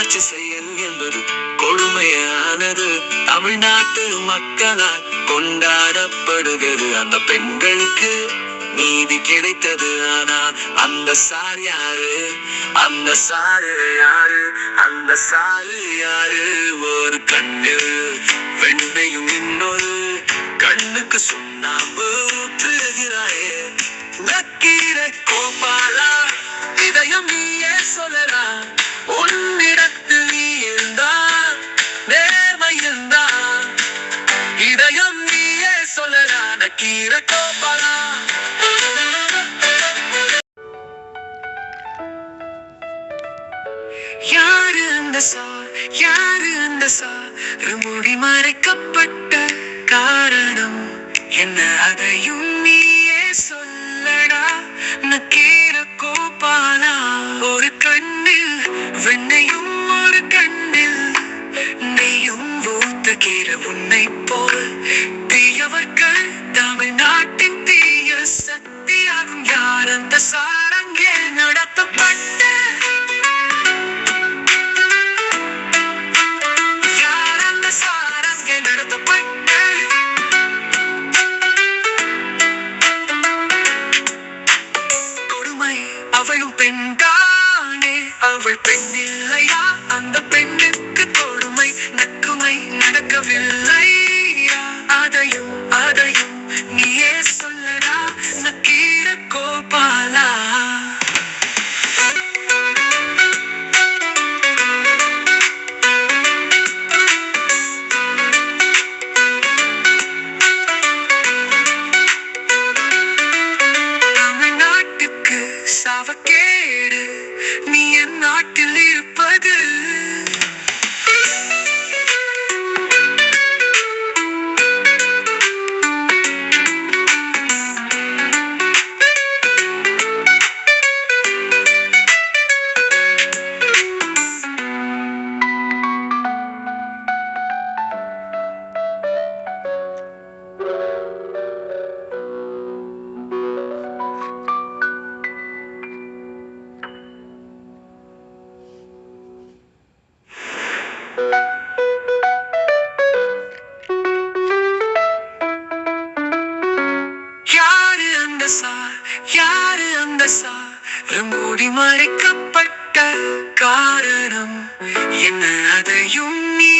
புரட்சி செயல் என்பது கொடுமையானது. தமிழ்நாட்டு மக்களால் கொண்டாடப்படுகிறது. அந்த பெண்களுக்கு நீதி கிடைத்தது. ஆனால் அந்த சார் யாரு? அந்த சாரு யாரு? அந்த சாரு யாரு? ஒரு கண்ணில் வெண்ணையும் இன்னொரு கண்ணுக்கு சுண்ணாம்பு ஊற்றுகிறாயே. நக்கீரை கோபாலா, இதயம் நீயே சொல்லலா. உன்னிடத்தில் நீ இருந்தா நேர்மை இருந்தா இதயம் நீயே சொல்லலா. நக்கீரை கோபாலா. யாரு அந்த சார்? யாரு அந்த சார்? முடி மறைக்கப்பட்ட காரணம் என்ன? அதையும் நீயே சொல்லடா. நக்கீர கோபாலா. ஒரு கண்ணில் வெண்ணையும் ஒரு கண்ணில் நெய்யும் ஊத்துகிற உன்னை போல் தீயவர்கள் தமிழ்நாட்டின் தீய சக்தியாகும். யார் அந்த சார்? அங்கே நடத்தப்பட்ட அவளும் பெண்தானே? அவள் பெண்ணில்லையா? அந்த பெண்ணுக்கு கொடுமை நக்குமை நடக்கவில்லையா? அதையும் அதையும் நீயே சொல்லடா. நக்கீர கோபாலா. சாவக்கேடு நீ என் நாட்டில் இருப்பது. யாரு அந்த சார்? யாரு அந்த சார்? மூடி மறைக்கப்பட்ட காரணம் என்ன? அதையும் நீ